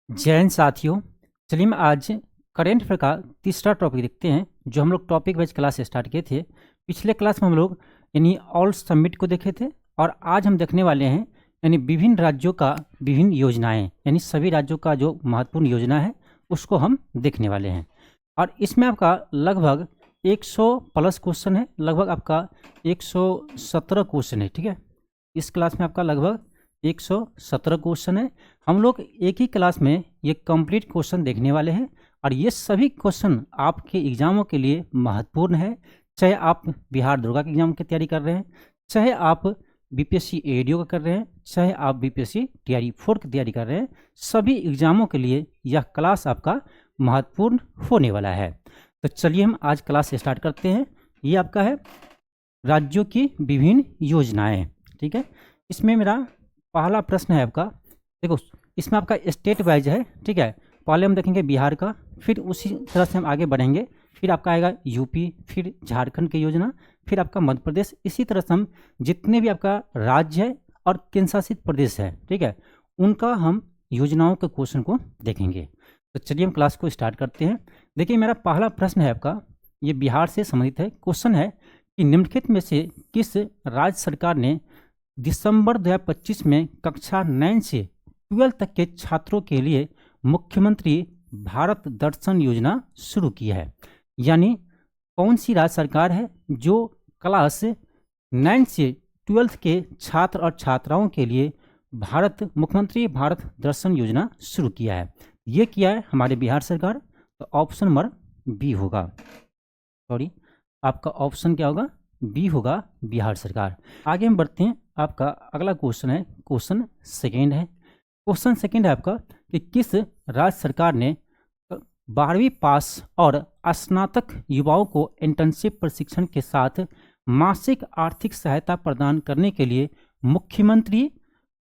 जय हिंद साथियों। चलिए मैं आज करेंट अफेयर का तीसरा टॉपिक देखते हैं जो हम लोग टॉपिक वाइज क्लास स्टार्ट किए थे। पिछले क्लास में हम लोग यानी ऑल समिट को देखे थे और आज हम देखने वाले हैं यानी विभिन्न राज्यों का विभिन्न योजनाएं, यानी सभी राज्यों का जो महत्वपूर्ण योजना है उसको हम देखने वाले हैं। और इसमें आपका लगभग 100 प्लस क्वेश्चन है, लगभग आपका 117 क्वेश्चन है। ठीक है, इस क्लास में आपका लगभग 117 क्वेश्चन है। हम लोग एक ही क्लास में ये कंप्लीट क्वेश्चन देखने वाले हैं और ये सभी क्वेश्चन आपके एग्जामों के लिए महत्वपूर्ण है। चाहे आप बिहार दुर्गा के एग्जाम की तैयारी कर रहे हैं, चाहे आप बीपीएससी एडीओ का कर रहे हैं, चाहे आप बीपीएससी टीआरई 4 की तैयारी कर रहे हैं, सभी एग्जामों के लिए यह क्लास आपका महत्वपूर्ण होने वाला है। तो चलिए हम आज क्लास स्टार्ट करते हैं। ये आपका है राज्यों की विभिन्न योजनाएं। ठीक है, इसमें मेरा पहला प्रश्न है आपका, देखो इसमें आपका स्टेट वाइज है। ठीक है, पहले हम देखेंगे बिहार का, फिर उसी तरह से हम आगे बढ़ेंगे, फिर आपका आएगा यूपी, फिर झारखंड की योजना, फिर आपका मध्य प्रदेश। इसी तरह से हम जितने भी आपका राज्य है और केंद्र शासित प्रदेश है, ठीक है, उनका हम योजनाओं के क्वेश्चन को देखेंगे। तो चलिए हम क्लास को स्टार्ट करते हैं। देखिए मेरा पहला प्रश्न है आपका, ये बिहार से संबंधित है। क्वेश्चन है कि निम्नलिखित में से किस राज्य सरकार ने दिसंबर 2025 में कक्षा 9 से 12 तक के छात्रों के लिए मुख्यमंत्री भारत दर्शन योजना शुरू की है। यानी कौन सी राज्य सरकार है जो क्लास 9 से 12 के छात्र और छात्राओं के लिए मुख्यमंत्री भारत दर्शन योजना शुरू किया है? ये किया है हमारे बिहार सरकार। तो ऑप्शन नंबर बी होगा, सॉरी आपका ऑप्शन क्या होगा? बी होगा, बिहार सरकार। आगे हम बढ़ते हैं। आपका अगला क्वेश्चन है, क्वेश्चन सेकेंड है। क्वेश्चन सेकेंड है आपका कि किस राज्य सरकार ने 12वीं पास और स्नातक युवाओं को इंटर्नशिप प्रशिक्षण के साथ मासिक आर्थिक सहायता प्रदान करने के लिए मुख्यमंत्री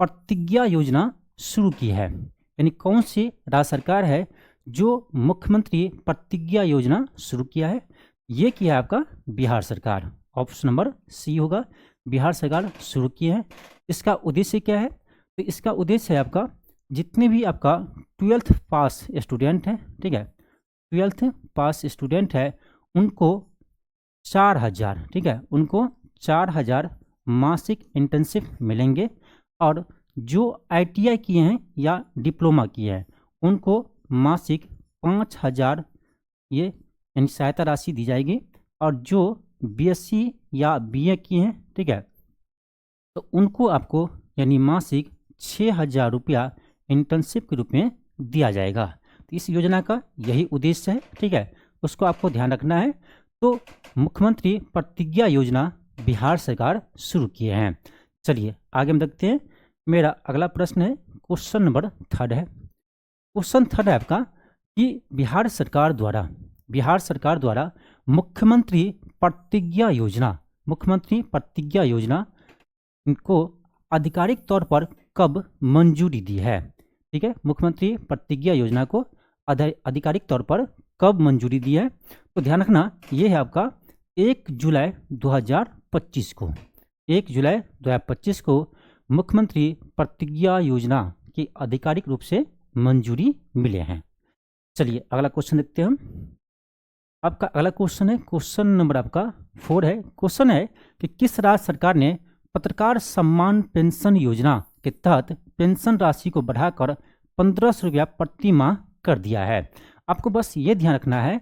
प्रतिज्ञा योजना शुरू की है? यानी कौन सी राज्य सरकार है जो मुख्यमंत्री प्रतिज्ञा योजना शुरू किया है? ये किया है आपका बिहार सरकार। ऑप्शन नंबर सी होगा, बिहार सरकार शुरू की है। इसका उद्देश्य क्या है? तो इसका उद्देश्य है आपका जितने भी आपका 12th पास स्टूडेंट हैं, ठीक है, 12th पास स्टूडेंट है उनको 4000, ठीक है, उनको 4000 मासिक इंटर्नशिप मिलेंगे। और जो आईटीआई किए हैं या डिप्लोमा किए हैं उनको मासिक 5000 ये यानी सहायता राशि दी जाएगी। और जो बीएससी या बीए किए हैं, ठीक है, तो उनको आपको यानी मासिक 6000 रुपया इंटर्नशिप के रूप में दिया जाएगा। तो इस योजना का यही उद्देश्य है, ठीक है, उसको आपको ध्यान रखना है। तो मुख्यमंत्री प्रतिज्ञा योजना बिहार सरकार शुरू किए हैं। चलिए आगे हम देखते हैं। मेरा अगला प्रश्न है, क्वेश्चन नंबर थर्ड है। क्वेश्चन थर्ड है आपका कि बिहार सरकार द्वारा मुख्यमंत्री प्रतिज्ञा योजना को आधिकारिक तौर पर कब मंजूरी दी है? ठीक है, मुख्यमंत्री प्रतिज्ञा योजना को आधिकारिक तौर पर कब मंजूरी दी है? तो ध्यान रखना, ये है आपका 1 जुलाई 2025 को, 1 जुलाई 2025 को मुख्यमंत्री प्रतिज्ञा योजना की आधिकारिक रूप से मंजूरी मिले हैं। चलिए अगला क्वेश्चन देखते हैं हम। आपका अगला क्वेश्चन है, क्वेश्चन नंबर आपका 4 है। क्वेश्चन है कि किस राज्य सरकार ने पत्रकार सम्मान पेंशन योजना के तहत पेंशन राशि को बढ़ाकर 1500 रुपया प्रति माह कर दिया है? आपको बस ये ध्यान रखना है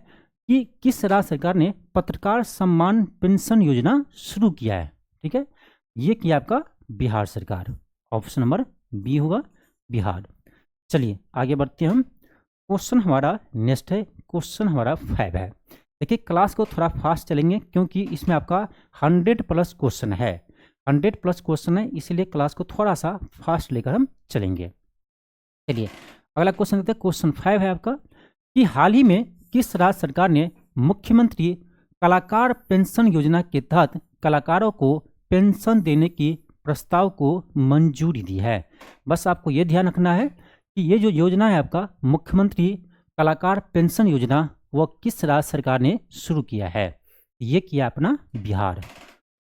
कि किस राज्य सरकार ने पत्रकार सम्मान पेंशन योजना शुरू किया है। ठीक है, ये किया आपका बिहार सरकार। ऑप्शन नंबर बी होगा, बिहार। चलिए आगे बढ़ते हैं हम। क्वेश्चन हमारा नेक्स्ट है, क्वेश्चन हमारा 5 है। देखिए क्लास को थोड़ा फास्ट चलेंगे क्योंकि इसमें आपका 100 प्लस क्वेश्चन है, 100 प्लस क्वेश्चन है, इसीलिए क्लास को थोड़ा सा फास्ट लेकर हम चलेंगे। चलिए अगला क्वेश्चन देखते हैं। क्वेश्चन 5 है आपका कि हाल ही में किस राज्य सरकार ने मुख्यमंत्री कलाकार पेंशन योजना के तहत कलाकारों को पेंशन देने की प्रस्ताव को मंजूरी दी है? बस आपको ये ध्यान रखना है कि ये जो योजना है आपका मुख्यमंत्री कलाकार पेंशन योजना, वो किस राज्य सरकार ने शुरू किया है? ये किया अपना बिहार।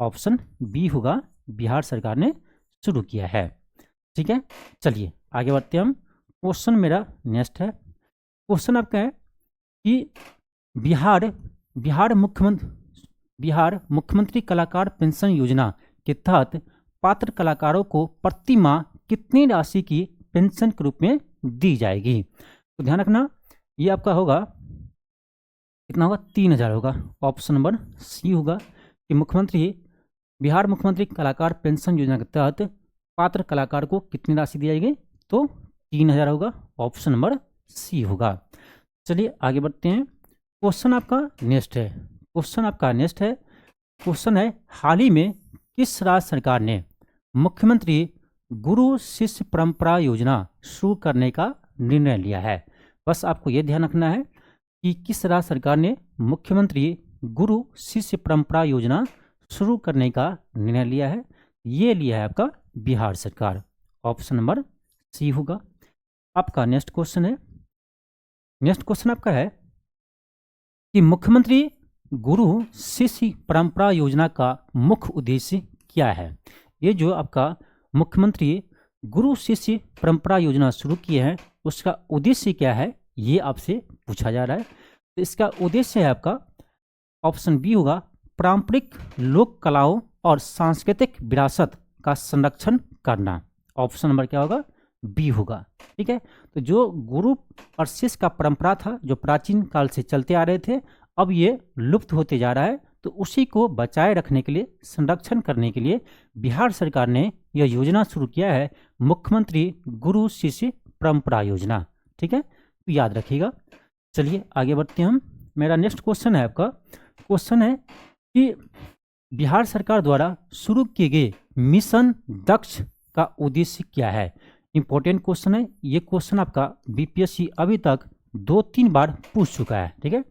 ऑप्शन बी होगा, बिहार सरकार ने शुरू किया है। ठीक है, चलिए आगे बढ़ते हैं हम। क्वेश्चन मेरा नेक्स्ट है, क्वेश्चन आपका है कि बिहार मुख्यमंत्री कलाकार पेंशन योजना के तहत पात्र कलाकारों को प्रति माह कितनी राशि की पेंशन के रूप में दी जाएगी। तो ध्यान रखना, ये आपका होगा कितना होगा, 3000 होगा। ऑप्शन नंबर सी होगा कि बिहार मुख्यमंत्री कलाकार पेंशन योजना के तहत पात्र कलाकार को कितनी राशि दी जाएगी, तो 3000 होगा। ऑप्शन नंबर सी होगा। चलिए आगे बढ़ते हैं। क्वेश्चन आपका नेक्स्ट है, क्वेश्चन है हाल ही में किस राज्य सरकार ने मुख्यमंत्री गुरु शिष्य परंपरा योजना शुरू करने का निर्णय लिया है। बस आपको यह ध्यान रखना है कि किस राज्य सरकार ने मुख्यमंत्री गुरु शिष्य परंपरा योजना शुरू करने का निर्णय लिया है। ये लिया है आपका बिहार सरकार। ऑप्शन नंबर सी होगा। आपका नेक्स्ट क्वेश्चन है, नेक्स्ट क्वेश्चन आपका है कि मुख्यमंत्री गुरु शिष्य परंपरा योजना का मुख्य उद्देश्य क्या है। ये जो आपका मुख्यमंत्री गुरु शिष्य परंपरा योजना शुरू किए हैं, उसका उद्देश्य क्या है, ये आपसे पूछा जा रहा है। तो इसका उद्देश्य है आपका ऑप्शन बी होगा, पारंपरिक लोक कलाओं और सांस्कृतिक विरासत का संरक्षण करना। ऑप्शन नंबर क्या होगा, बी होगा। ठीक है, तो जो गुरु और शिष्य का परंपरा था, जो प्राचीन काल से चलते आ रहे थे, अब ये लुप्त होते जा रहा है। तो उसी को बचाए रखने के लिए, संरक्षण करने के लिए बिहार सरकार ने यह योजना शुरू किया है, मुख्यमंत्री गुरु शिष्य परंपरा योजना। ठीक है, तो याद रखिएगा। चलिए आगे बढ़ते हैं हम। मेरा नेक्स्ट क्वेश्चन है, आपका क्वेश्चन है कि बिहार सरकार द्वारा शुरू किए गए मिशन दक्ष का उद्देश्य क्या है। इंपॉर्टेंट क्वेश्चन है ये। क्वेश्चन आपका बीपीएससी अभी तक 2-3 बार पूछ चुका है। ठीक है,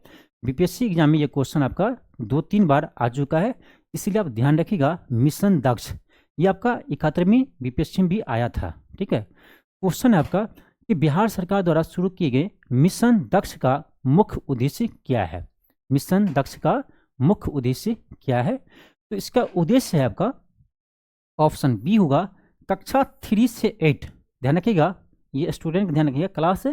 बीपीएससी एग्जाम में ये क्वेश्चन आपका 2-3 बार आ चुका है, इसीलिए आप ध्यान रखिएगा। मिशन दक्ष ये आपका 71वीं बीपीएससी में भी आया था। ठीक है, क्वेश्चन है आपका कि बिहार सरकार द्वारा शुरू किए गए मिशन दक्ष का मुख्य उद्देश्य क्या है। मिशन दक्ष का मुख्य उद्देश्य क्या है, तो इसका उद्देश्य है आपका ऑप्शन बी होगा, कक्षा 3 से 8। ध्यान रखिएगा, ये स्टूडेंट ध्यान रखिएगा, क्लास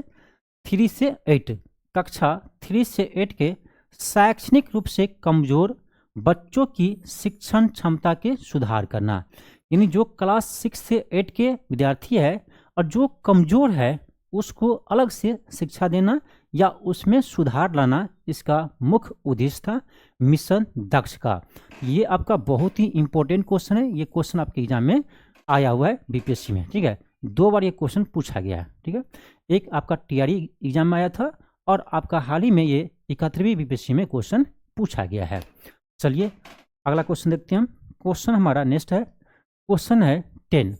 3 से 8, कक्षा 3 से 8 के शैक्षणिक रूप से कमजोर बच्चों की शिक्षण क्षमता के सुधार करना। यानी जो क्लास 6 से 8 के विद्यार्थी है और जो कमजोर है, उसको अलग से शिक्षा देना या उसमें सुधार लाना, इसका मुख्य उद्देश्य था मिशन दक्ष का। ये आपका बहुत ही इंपॉर्टेंट क्वेश्चन है। ये क्वेश्चन आपके एग्जाम में आया हुआ है बीपीएससी में। ठीक है, 2 बार ये क्वेश्चन पूछा गया है। ठीक है, एक आपका टीआरई एग्जाम में आया था और आपका हाल ही में ये 71वीं बीपीएससी में क्वेश्चन पूछा गया है। चलिए अगला क्वेश्चन देखते हैं हम। क्वेश्चन हमारा नेक्स्ट है, क्वेश्चन है 10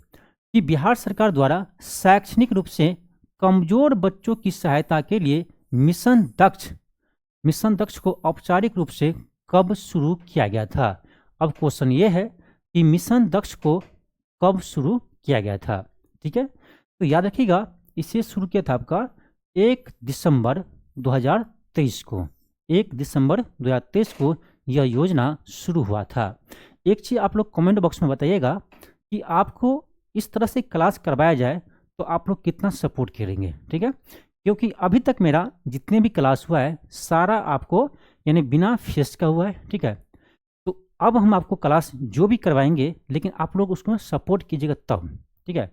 कि बिहार सरकार द्वारा शैक्षणिक रूप से कमजोर बच्चों की सहायता के लिए मिशन दक्ष को औपचारिक रूप से कब शुरू किया गया था। अब क्वेश्चन ये है कि मिशन दक्ष को कब शुरू किया गया था। ठीक है, तो याद रखिएगा, इसे शुरू किया था आपका 1 दिसंबर 2023 को। 1 दिसंबर 2023 को यह योजना शुरू हुआ था। एक चीज़ आप लोग कमेंट बॉक्स में बताइएगा कि आपको इस तरह से क्लास करवाया जाए तो आप लोग कितना सपोर्ट करेंगे। ठीक है, क्योंकि अभी तक मेरा जितने भी क्लास हुआ है सारा आपको यानी बिना फीस का हुआ है। ठीक है, तो अब हम आपको क्लास जो भी करवाएंगे, लेकिन आप लोग उसको सपोर्ट कीजिएगा तब। ठीक है,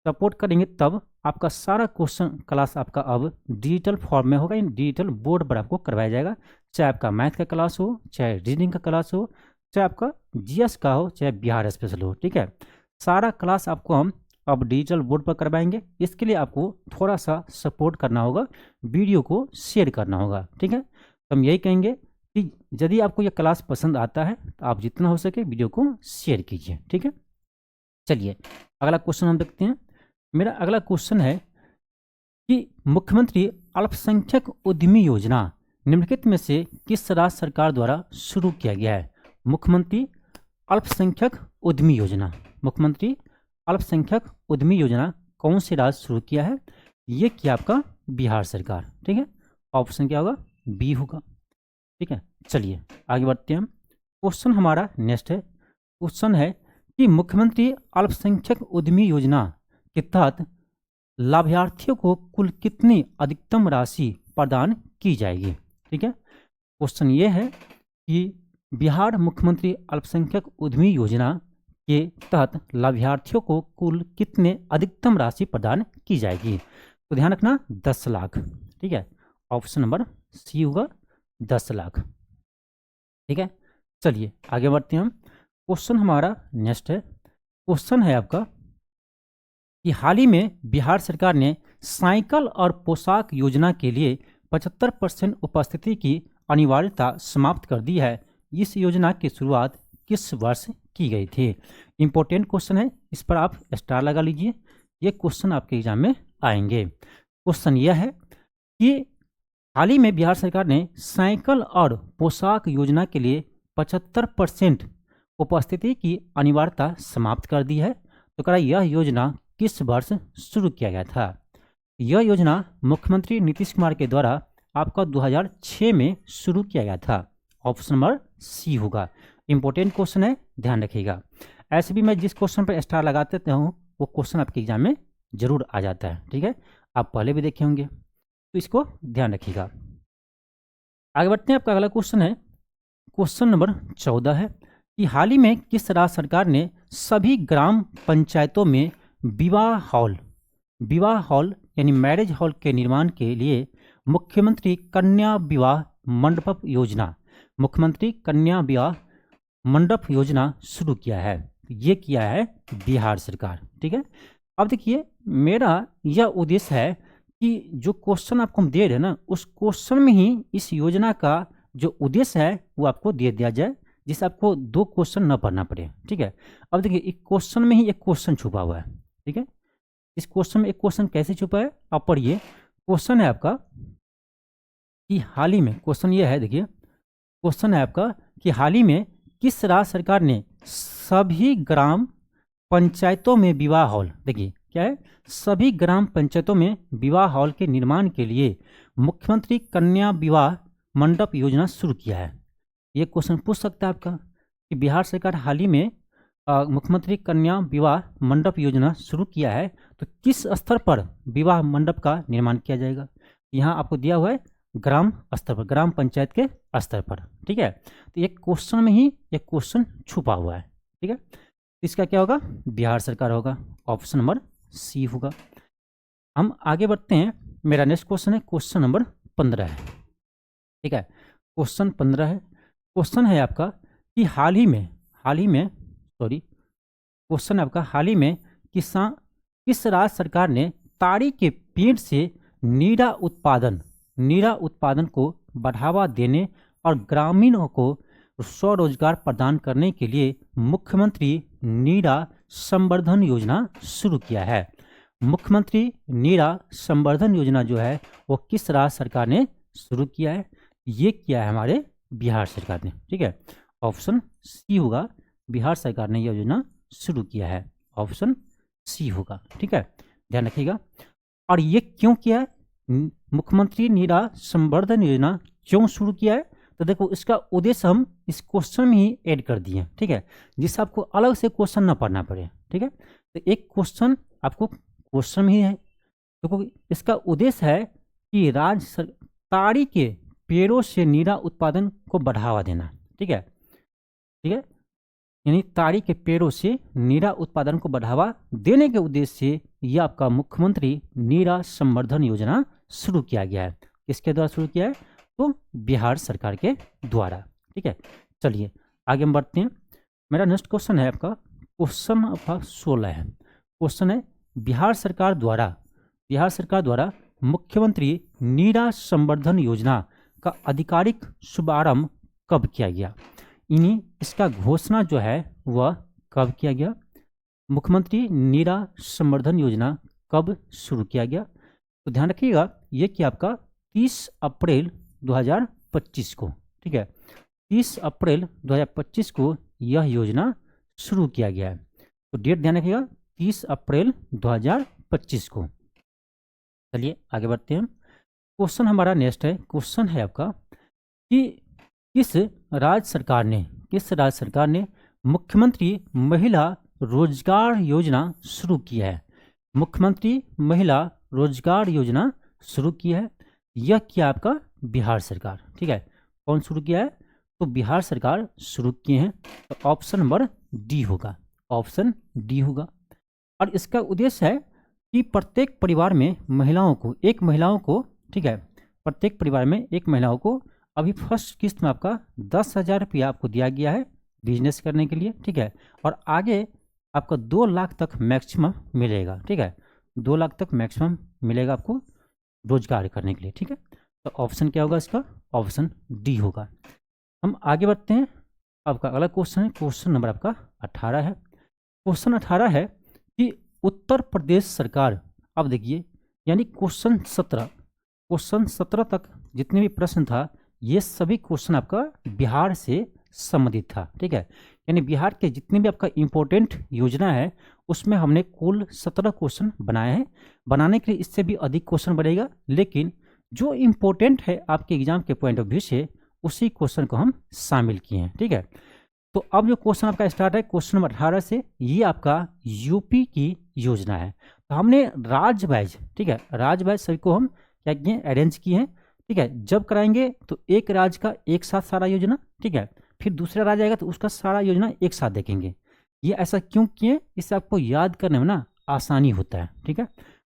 सपोर्ट करेंगे तब आपका सारा क्वेश्चन क्लास आपका अब डिजिटल फॉर्म में होगा, डिजिटल बोर्ड पर आपको करवाया जाएगा। चाहे आपका मैथ का क्लास हो, चाहे रीजनिंग का क्लास हो, चाहे आपका जीएस का हो, चाहे बिहार स्पेशल हो। ठीक है, सारा क्लास आपको हम अब डिजिटल बोर्ड पर करवाएंगे। इसके लिए आपको थोड़ा सा सपोर्ट करना होगा, वीडियो को शेयर करना होगा। ठीक है, तो हम यही कहेंगे कि यदि आपको यह क्लास पसंद आता है तो आप जितना हो सके वीडियो को शेयर कीजिए। ठीक है, चलिए अगला क्वेश्चन हम देखते हैं। मेरा अगला क्वेश्चन है कि मुख्यमंत्री अल्पसंख्यक उद्यमी योजना निम्नलिखित में से किस राज्य सरकार द्वारा शुरू किया गया है। मुख्यमंत्री अल्पसंख्यक उद्यमी योजना, मुख्यमंत्री अल्पसंख्यक उद्यमी योजना कौन से राज्य शुरू किया है। ये किया आपका बिहार सरकार। ठीक है, ऑप्शन क्या होगा, बी होगा। ठीक है, चलिए आगे बढ़ते हैं हम। क्वेश्चन हमारा नेक्स्ट है, क्वेश्चन है कि मुख्यमंत्री अल्पसंख्यक उद्यमी योजना के तहत लाभार्थियों को कुल कितनी अधिकतम राशि प्रदान की जाएगी। ठीक है, क्वेश्चन ये है कि बिहार मुख्यमंत्री अल्पसंख्यक उद्यमी योजना के तहत लाभार्थियों को कुल कितने अधिकतम राशि प्रदान की जाएगी। तो ध्यान रखना 10 लाख। ठीक है, ऑप्शन नंबर सी होगा 10 लाख। ठीक है, चलिए आगे बढ़ते हैं हम। क्वेश्चन हमारा नेक्स्ट है, क्वेश्चन है आपका कि हाल ही में बिहार सरकार ने साइकिल और पोशाक योजना के लिए 75% उपस्थिति की अनिवार्यता समाप्त कर दी है। इस योजना की शुरुआत किस वर्ष की गई थी। इंपॉर्टेंट क्वेश्चन है, इस पर आप स्टार लगा लीजिए, ये क्वेश्चन आपके एग्जाम में आएंगे। क्वेश्चन यह है कि हाल ही में बिहार सरकार ने साइकिल और पोशाक योजना के लिए 75% उपस्थिति की अनिवार्यता समाप्त कर दी है। तो कह रहा यह योजना किस वर्ष शुरू किया गया था। यह योजना मुख्यमंत्री नीतीश कुमार के द्वारा आपका 2006 में शुरू किया गया था। ऑप्शन नंबर सी होगा। इंपॉर्टेंट क्वेश्चन है, ध्यान रखिएगा। ऐसे भी मैं जिस क्वेश्चन पर स्टार लगाते हूँ वो क्वेश्चन आपके एग्जाम में जरूर आ जाता है। ठीक है, आप पहले भी देखे होंगे, तो इसको ध्यान रखिएगा। आगे बढ़ते हैं, आपका अगला क्वेश्चन है, क्वेश्चन नंबर 14 है कि हाल ही में किस राज्य सरकार ने सभी ग्राम पंचायतों में विवाह हॉल यानी मैरिज हॉल के निर्माण के लिए मुख्यमंत्री कन्या विवाह मंडप योजना शुरू किया है। ये किया है बिहार सरकार। ठीक है, अब देखिए मेरा यह उद्देश्य है कि जो क्वेश्चन आपको हम दे रहे हैं ना, उस क्वेश्चन में ही इस योजना का जो उद्देश्य है वो आपको दे दिया जाए, जिससे आपको 2 क्वेश्चन न पढ़ना पड़े। ठीक है, अब देखिए एक क्वेश्चन में ही एक क्वेश्चन छुपा हुआ है। ठीक है, इस क्वेश्चन में एक क्वेश्चन कैसे छुपा है आप पढ़िए। क्वेश्चन है आपका कि हाल ही में, क्वेश्चन ये है, देखिए क्वेश्चन है आपका कि हाल ही में किस राज्य सरकार ने सभी ग्राम पंचायतों में विवाह हॉल, देखिए क्या है, सभी ग्राम पंचायतों में विवाह हॉल के निर्माण के लिए मुख्यमंत्री कन्या विवाह मंडप योजना शुरू किया है। ये क्वेश्चन पूछ सकता है आपका कि बिहार सरकार हाल ही में मुख्यमंत्री कन्या विवाह मंडप योजना शुरू किया है, तो किस स्तर पर विवाह मंडप का निर्माण किया जाएगा। यहाँ आपको दिया हुआ है ग्राम स्तर पर, ग्राम पंचायत के स्तर पर। ठीक है, तो एक क्वेश्चन में ही एक क्वेश्चन छुपा हुआ है। ठीक है, इसका क्या होगा, बिहार सरकार होगा। ऑप्शन नंबर सी होगा। हम आगे बढ़ते हैं, मेरा नेक्स्ट क्वेश्चन है, क्वेश्चन नंबर 15 है। ठीक है, क्वेश्चन 15 है, क्वेश्चन है आपका कि हाल ही में क्वेश्चन आपका हाल ही में किस राज्य सरकार ने ताड़ी के पेड़ से नीरा उत्पादन को बढ़ावा देने और ग्रामीणों को स्वरोजगार प्रदान करने के लिए मुख्यमंत्री नीरा संवर्धन योजना शुरू किया है। मुख्यमंत्री नीरा संवर्धन योजना जो है वो किस राज्य सरकार ने शुरू किया है। ये किया है हमारे बिहार सरकार ने। ठीक है, ऑप्शन सी होगा, बिहार सरकार ने यह योजना शुरू किया है। ऑप्शन सी होगा। ठीक है, ध्यान रखिएगा। और ये क्यों किया है, मुख्यमंत्री नीरा संवर्धन योजना क्यों शुरू किया है, तो देखो इसका उद्देश्य हम इस क्वेश्चन में ही ऐड कर दिए। ठीक है, जिससे आपको अलग से क्वेश्चन ना पढ़ना पड़े। ठीक है, तो एक क्वेश्चन आपको क्वेश्चन में ही है। देखो इसका उद्देश्य है कि ताड़ी के पेड़ों से नीरा उत्पादन को बढ़ावा देना। ठीक है, यानी ताड़ी के पेड़ों से नीरा उत्पादन को बढ़ावा देने के उद्देश्य से यह आपका मुख्यमंत्री नीरा संवर्धन योजना शुरू किया गया है। किसके द्वारा शुरू किया है, तो बिहार सरकार के द्वारा। ठीक है, चलिए आगे हम बढ़ते हैं। मेरा नेक्स्ट क्वेश्चन है आपका, क्वेश्चन आपका 16 है। क्वेश्चन है बिहार सरकार द्वारा मुख्यमंत्री नीरा संवर्धन योजना का आधिकारिक शुभारंभ कब किया गया। इसका घोषणा जो है वह कब किया गया, मुख्यमंत्री नीरा संवर्धन योजना कब शुरू किया गया। तो ध्यान रखिएगा ये कि आपका 30 अप्रैल 2025 को। ठीक है, 30 अप्रैल 2025 को यह योजना शुरू किया गया है। तो डेट ध्यान रखिएगा 30 अप्रैल 2025 को। चलिए आगे बढ़ते हैं। क्वेश्चन हमारा नेक्स्ट है, क्वेश्चन है आपका कि किस राज्य सरकार ने मुख्यमंत्री महिला रोजगार योजना शुरू की है। मुख्यमंत्री महिला रोजगार योजना शुरू की है। यह किया आपका बिहार सरकार, ठीक है। कौन शुरू किया है? तो बिहार सरकार शुरू किए हैं। तो ऑप्शन नंबर डी होगा, ऑप्शन डी होगा। और इसका उद्देश्य है कि प्रत्येक परिवार में महिलाओं को, ठीक है, प्रत्येक परिवार में एक महिलाओं को अभी फर्स्ट किस्त में आपका 10,000 रुपया आपको दिया गया है बिजनेस करने के लिए, ठीक है। और आगे आपका 2 लाख तक मैक्सिमम मिलेगा, ठीक है। 2 लाख तक मैक्सिमम मिलेगा आपको रोजगार करने के लिए, ठीक है। तो ऑप्शन क्या होगा इसका? ऑप्शन डी होगा। हम आगे बढ़ते हैं। आपका अगला क्वेश्चन है, क्वेश्चन नंबर आपका 18 है। क्वेश्चन 18 है कि उत्तर प्रदेश सरकार, अब देखिए, यानी क्वेश्चन 17 तक जितने भी प्रश्न था, ये सभी क्वेश्चन आपका बिहार से संबंधित था, ठीक है। यानी बिहार के जितने भी आपका इम्पोर्टेंट योजना है उसमें हमने कुल 17 क्वेश्चन बनाए हैं। बनाने के लिए इससे भी अधिक क्वेश्चन बनेगा, लेकिन जो इम्पोर्टेंट है आपके एग्जाम के पॉइंट ऑफ व्यू से उसी क्वेश्चन को हम शामिल किए हैं, ठीक है। तो अब जो क्वेश्चन आपका स्टार्ट है क्वेश्चन नंबर 18 से, ये आपका यूपी की योजना है। तो हमने राज्य वाइज, ठीक है, राज्य वाइज सभी को हम क्या किए? अरेंज किए हैं, ठीक है। जब कराएंगे तो एक राज्य का एक साथ सारा योजना, ठीक है, फिर दूसरा राज्य आएगा तो उसका सारा योजना एक साथ देखेंगे। ये ऐसा क्यों किए? इससे आपको याद करने में ना आसानी होता है, ठीक है।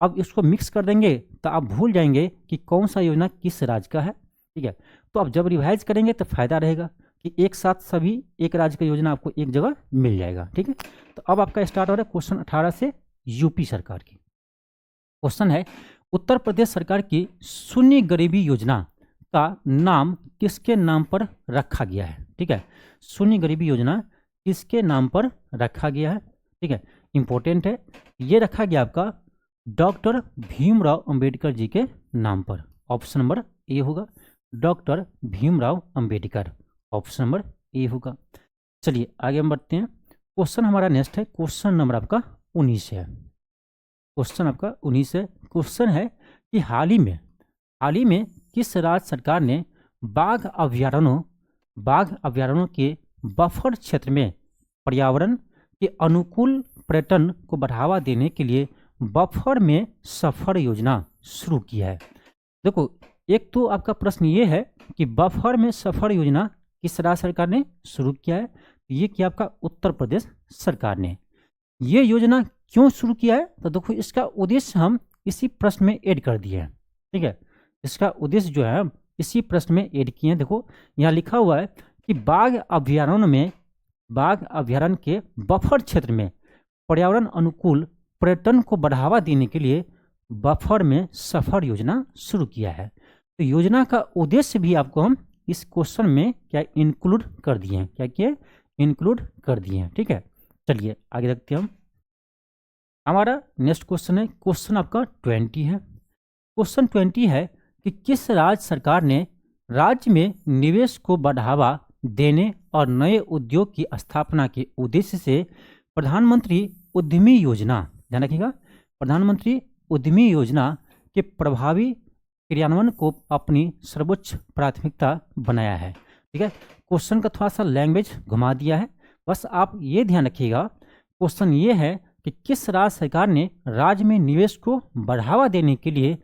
अब इसको मिक्स कर देंगे तो आप भूल जाएंगे कि कौन सा योजना किस राज्य का है, ठीक है। तो आप जब रिवाइज करेंगे तो फायदा रहेगा कि एक साथ सभी एक राज्य का योजना आपको एक जगह मिल जाएगा, ठीक है। तो अब आपका स्टार्ट हो रहा है क्वेश्चन 18 से यूपी सरकार की। क्वेश्चन है, उत्तर प्रदेश सरकार की शून्य गरीबी योजना का नाम किसके नाम पर रखा गया है, ठीक है। शून्य गरीबी योजना किसके नाम पर रखा गया है, ठीक है, इंपॉर्टेंट है। ये रखा गया आपका डॉक्टर भीमराव अंबेडकर जी के नाम पर। ऑप्शन नंबर ए होगा, doctor Bhimrao Ambedkar, option number A होगा। चलिए आगे हम बढ़ते हैं। क्वेश्चन हमारा नेक्स्ट है, क्वेश्चन नंबर आपका 19 है। क्वेश्चन आपका 19 है। क्वेश्चन है कि हाल ही में किस राज्य सरकार ने बाघ अभ्यारण्यों के बफर क्षेत्र में पर्यावरण के अनुकूल पर्यटन को बढ़ावा देने के लिए बफर में सफर योजना शुरू की है? देखो, एक तो आपका प्रश्न ये है कि बफर में सफर योजना किस राज्य सरकार ने शुरू किया है? ये किया आपका उत्तर प्रदेश सरकार ने। ये योजना क्यों शुरू किया है? तो देखो, इसका उद्देश्य हम इसी प्रश्न में ऐड कर दिए हैं, ठीक है। इसका उद्देश्य जो है हम इसी प्रश्न में ऐड किए हैं। देखो, यहाँ लिखा हुआ है कि बाघ अभ्यारण्य के बफर क्षेत्र में पर्यावरण अनुकूल पर्यटन को बढ़ावा देने के लिए बफर में सफर योजना शुरू किया है। तो योजना का उद्देश्य भी आपको हम इस क्वेश्चन में क्या इंक्लूड कर दिए हैं, क्या किए? इंक्लूड कर दिए हैं, ठीक है। चलिए आगे देखते हैं हम। हमारा नेक्स्ट क्वेश्चन है, क्वेश्चन आपका 20 है। क्वेश्चन 20 है कि किस राज्य सरकार ने राज्य में निवेश को बढ़ावा देने और नए उद्योग की स्थापना के उद्देश्य से प्रधानमंत्री उद्यमी योजना, ध्यान रखिएगा, प्रधानमंत्री उद्यमी योजना के प्रभावी क्रियान्वयन को अपनी सर्वोच्च प्राथमिकता बनाया है, ठीक है। क्वेश्चन का थोड़ा सा लैंग्वेज घुमा दिया है, बस आप ये ध्यान रखिएगा। क्वेश्चन ये है कि किस राज्य सरकार ने राज्य में निवेश को बढ़ावा देने के लिए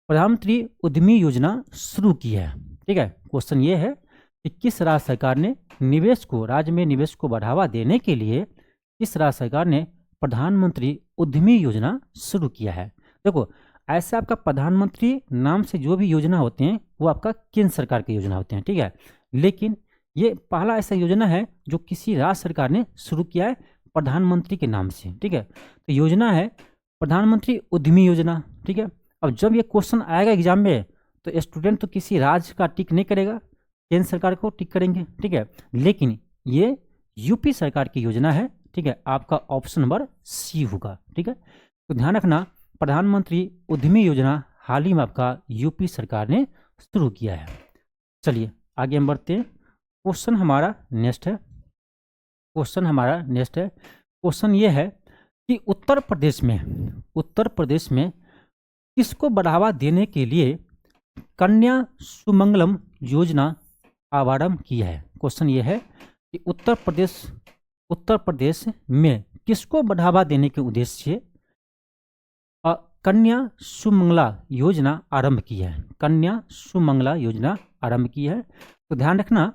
प्रधानमंत्री उद्यमी योजना शुरू की है, ठीक है। क्वेश्चन ये है कि किस राज्य सरकार ने राज्य में निवेश को बढ़ावा देने के लिए किस राज्य सरकार ने प्रधानमंत्री उद्यमी योजना शुरू किया है। देखो, ऐसे आपका प्रधानमंत्री नाम से जो भी योजना होते हैं वो आपका केंद्र सरकार की योजना होते हैं, ठीक है। लेकिन ये पहला ऐसा योजना है जो किसी राज्य सरकार ने शुरू किया है प्रधानमंत्री के नाम से, ठीक है। तो योजना है प्रधानमंत्री उद्यमी योजना, ठीक है। अब जब ये क्वेश्चन आएगा एग्जाम में तो स्टूडेंट तो किसी राज्य का टिक नहीं करेगा, केंद्र सरकार को टिक करेंगे, ठीक है। लेकिन ये यूपी सरकार की योजना है, ठीक है। आपका ऑप्शन नंबर सी होगा, ठीक है। तो ध्यान रखना, प्रधानमंत्री उद्यमी योजना हाल ही में आपका यूपी सरकार ने शुरू किया है। चलिए आगे हम बढ़ते हैं। क्वेश्चन हमारा नेक्स्ट है, क्वेश्चन ये है कि उत्तर प्रदेश में किसको बढ़ावा देने के लिए कन्या सुमंगलम योजना आरंभ की है। क्वेश्चन ये है कि उत्तर प्रदेश में किसको बढ़ावा देने के उद्देश्य से कन्या सुमंगला योजना आरंभ की है। कन्या सुमंगला योजना आरंभ की है। तो ध्यान रखना,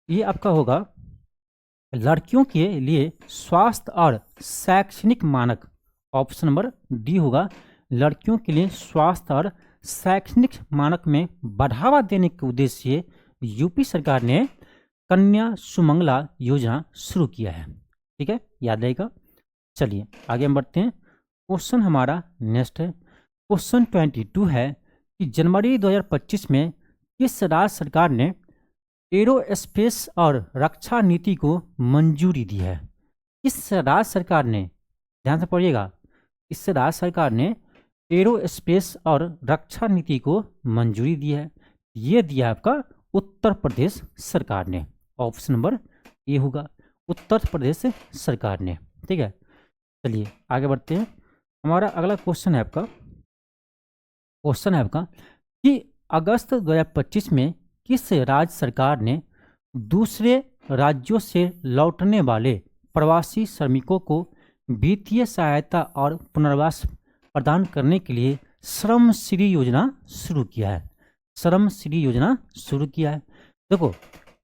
ये आपका होगा लड़कियों के लिए स्वास्थ्य और शैक्षणिक मानक, ऑप्शन नंबर डी होगा। लड़कियों के लिए स्वास्थ्य और शैक्षणिक मानक में बढ़ावा देने के उद्देश्य से यूपी सरकार ने कन्या सुमंगला योजना शुरू किया है। ठीक है, याद रहेगा। चलिए आगे हम बढ़ते हैं। क्वेश्चन हमारा नेक्स्ट है, क्वेश्चन 22 है कि जनवरी 2025 में किस राज्य सरकार ने एरोस्पेस और रक्षा नीति को मंजूरी दी है? किस राज्य सरकार ने, ध्यान से पढ़िएगा, इस राज्य सरकार ने एरोस्पेस और रक्षा नीति को मंजूरी दी है? ये दिया आपका उत्तर प्रदेश सरकार ने, ऑप्शन नंबर ए होगा, उत्तर प्रदेश सरकार ने। ठीक है, चलिए आगे बढ़ते हैं। हमारा अगला क्वेश्चन है आपका कि अगस्त 2025 में किस राज्य सरकार ने दूसरे राज्यों से लौटने वाले प्रवासी श्रमिकों को वित्तीय सहायता और पुनर्वास प्रदान करने के लिए श्रम श्री योजना शुरू किया है? श्रम श्री योजना शुरू किया है। देखो,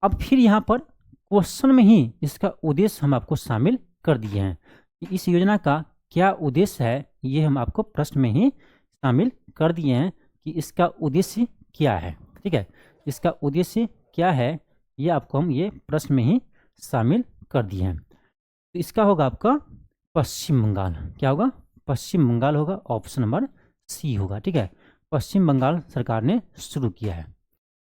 अब फिर यहाँ पर क्वेश्चन में ही इसका उद्देश्य हम आपको शामिल कर दिए हैं कि इस योजना का क्या उद्देश्य है, ये हम आपको प्रश्न में ही शामिल कर दिए हैं कि इसका उद्देश्य क्या है। ठीक है, इसका उद्देश्य क्या है ये आपको हम ये प्रश्न में ही शामिल कर दिए हैं। तो इसका होगा आपका पश्चिम बंगाल। क्या होगा? पश्चिम बंगाल होगा, ऑप्शन नंबर सी होगा। ठीक है, पश्चिम बंगाल सरकार ने शुरू किया है।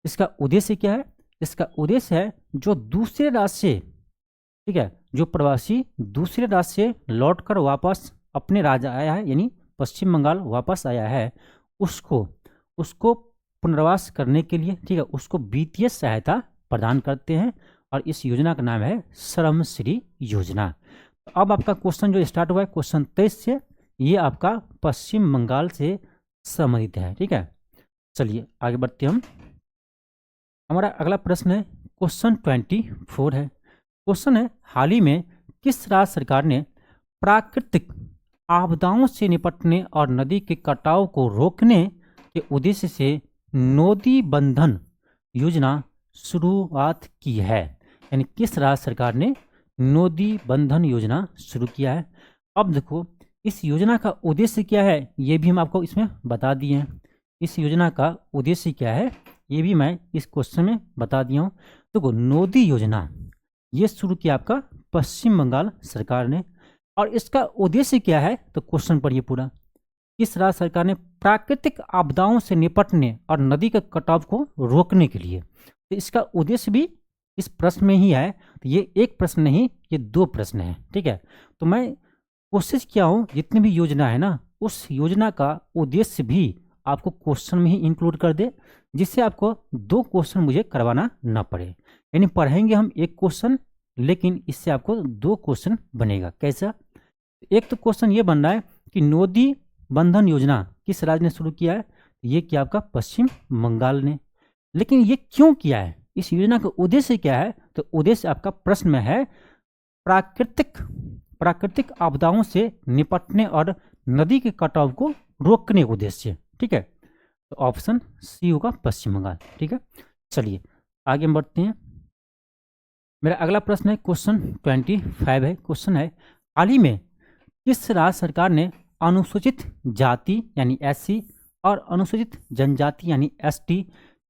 इसका उद्देश्य क्या है? इसका उद्देश्य है जो दूसरे राज्य से, ठीक है, जो प्रवासी दूसरे राज्य से लौटकर वापस अपने राज्य आया है, यानी पश्चिम बंगाल वापस आया है, उसको पुनर्वास करने के लिए, ठीक है, उसको वित्तीय सहायता प्रदान करते हैं और इस योजना का नाम है श्रम श्री योजना। तो अब आपका क्वेश्चन जो स्टार्ट हुआ है क्वेश्चन 23 से, ये आपका पश्चिम बंगाल से संबंधित है। ठीक है, चलिए आगे बढ़ते हम। हमारा अगला प्रश्न है क्वेश्चन 24 है। क्वेश्चन है, हाल ही में किस राज्य सरकार ने प्राकृतिक आपदाओं से निपटने और नदी के कटाव को रोकने के उद्देश्य से नदी बंधन योजना शुरुआत की है? यानी किस राज्य सरकार ने नदी बंधन योजना शुरू किया है? अब देखो, इस योजना का उद्देश्य क्या है ये भी हम आपको इसमें बता दिए हैं। इस योजना का उद्देश्य क्या है ये भी मैं इस क्वेश्चन में बता दिया हूँ। देखो, नदी योजना ये शुरू किया आपका पश्चिम बंगाल सरकार ने, और इसका उद्देश्य क्या है तो क्वेश्चन पढ़िए पूरा। किस राज्य सरकार ने प्राकृतिक आपदाओं से निपटने और नदी के कटाव को रोकने के लिए, तो इसका उद्देश्य भी इस प्रश्न में ही है। तो ये एक प्रश्न नहीं, ये दो प्रश्न है। ठीक है, तो मैं कोशिश किया हूँ जितनी भी योजना है ना, उस योजना का उद्देश्य भी आपको क्वेश्चन में ही इंक्लूड कर दे, जिससे आपको दो क्वेश्चन मुझे करवाना ना पड़े। यानी पढ़ेंगे हम एक क्वेश्चन, लेकिन इससे आपको दो क्वेश्चन बनेगा। कैसा? एक तो क्वेश्चन ये बन रहा है कि नदी बंधन योजना किस राज्य ने शुरू किया है? ये किया आपका पश्चिम बंगाल ने। लेकिन ये क्यों किया है, इस योजना का उद्देश्य क्या है? तो उद्देश्य आपका प्रश्न में है प्राकृतिक आपदाओं से निपटने और नदी के कटाव को रोकने के उद्देश्य। ठीक है, तो ऑप्शन सी होगा पश्चिम बंगाल। ठीक है, चलिए आगे बढ़ते हैं। मेरा अगला प्रश्न है क्वेश्चन 25 है। क्वेश्चन है, हाल ही में किस राज्य सरकार ने अनुसूचित जाति यानी एससी और अनुसूचित जनजाति यानी एसटी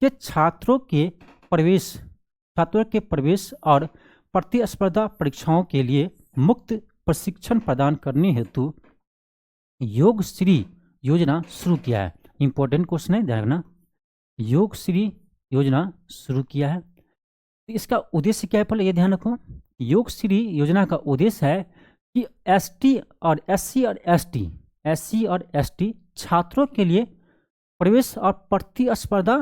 के छात्रों के प्रवेश और प्रतिस्पर्धा परीक्षाओं के लिए मुक्त प्रशिक्षण प्रदान करने हेतु योग श्री योजना शुरू किया है? इंपॉर्टेंट क्वेश्चन है, ध्यान रखना। योग श्री योजना शुरू किया है, तो इसका उद्देश्य क्या है पहले ये ध्यान रखो। योग श्री योजना का उद्देश्य है कि एससी और एसटी छात्रों के लिए प्रवेश और प्रतिस्पर्धा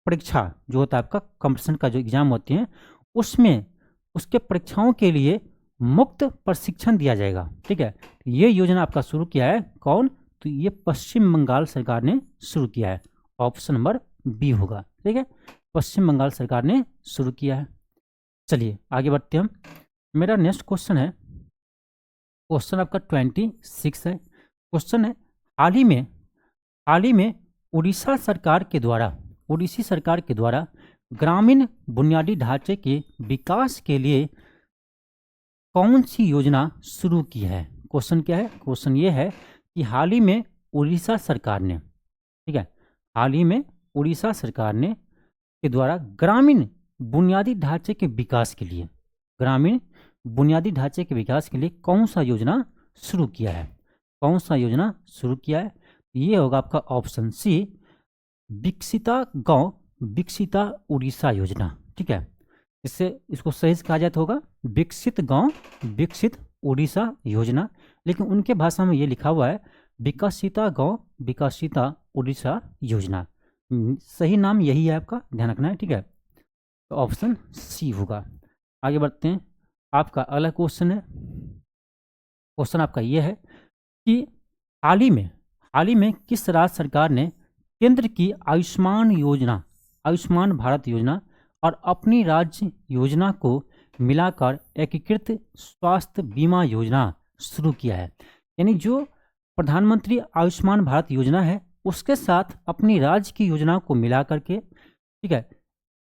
परीक्षा जो होता है आपका कंपटीशन का जो एग्जाम होते हैं, उसमें उसके परीक्षाओं के लिए मुक्त प्रशिक्षण दिया जाएगा। ठीक है, ये योजना आपका शुरू किया है कौन? तो ये पश्चिम बंगाल सरकार ने शुरू किया है, ऑप्शन नंबर बी होगा। ठीक है, पश्चिम बंगाल सरकार ने शुरू किया है। चलिए आगे बढ़ते हम। मेरा नेक्स्ट क्वेश्चन है, क्वेश्चन आपका 26 है। क्वेश्चन है, हाल ही में हाल ही में उड़ीसी सरकार के द्वारा ग्रामीण बुनियादी ढांचे के विकास के लिए कौन सी योजना शुरू की है? क्वेश्चन क्या है? क्वेश्चन ये है कि हाल ही में उड़ीसा सरकार ने, ठीक है, हाल ही में उड़ीसा सरकार ने के द्वारा ग्रामीण बुनियादी ढांचे के विकास के लिए, ग्रामीण बुनियादी ढांचे के विकास के लिए कौन सा योजना शुरू किया है? कौन सा योजना शुरू किया है? ये होगा आपका ऑप्शन सी, विकसिता गांव विकसिता उड़ीसा योजना। ठीक है, इसको सही से कहा जाए तो होगा विकसित गांव विकसित उड़ीसा योजना, लेकिन उनके भाषा में ये लिखा हुआ है विकसिता गांव विकसिता उड़ीसा योजना। सही नाम यही है, आपका ध्यान रखना है। ठीक है, तो ऑप्शन सी होगा। आगे बढ़ते हैं, आपका अगला क्वेश्चन है। क्वेश्चन आपका ये है कि हाल ही में किस राज्य सरकार ने केंद्र की आयुष्मान भारत योजना और अपनी राज्य योजना को मिलाकर एकीकृत स्वास्थ्य बीमा योजना शुरू किया है? यानी जो प्रधानमंत्री आयुष्मान भारत योजना है उसके साथ अपनी राज्य की योजना को मिला करके, ठीक है,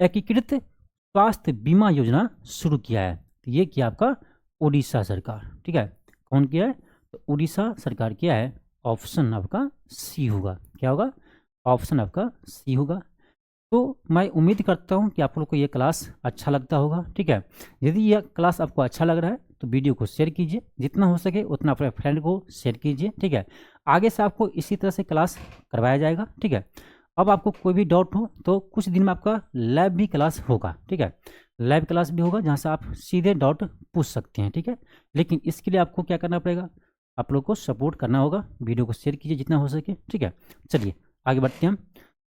एकीकृत स्वास्थ्य बीमा योजना शुरू किया है। तो ये किया आपका उड़ीसा सरकार। ठीक है, कौन किया है? तो उड़ीसा सरकार किया है। ऑप्शन आपका सी होगा। क्या होगा? ऑप्शन आपका सी होगा। तो मैं उम्मीद करता हूँ कि आप लोग को ये क्लास अच्छा लगता होगा। ठीक है, यदि यह क्लास आपको अच्छा लग रहा है तो वीडियो को शेयर कीजिए, जितना हो सके उतना अपने फ्रेंड को शेयर कीजिए। ठीक है, आगे से आपको इसी तरह से क्लास करवाया जाएगा। ठीक है, अब आपको कोई भी डाउट हो तो कुछ दिन में आपका लैब भी क्लास होगा। ठीक है, लैब क्लास भी होगा जहाँ से आप सीधे डाउट पूछ सकते हैं। ठीक है, लेकिन इसके लिए आपको क्या करना पड़ेगा? आप लोग को सपोर्ट करना होगा, वीडियो को शेयर कीजिए जितना हो सके। ठीक है, चलिए आगे बढ़ते हैं हम।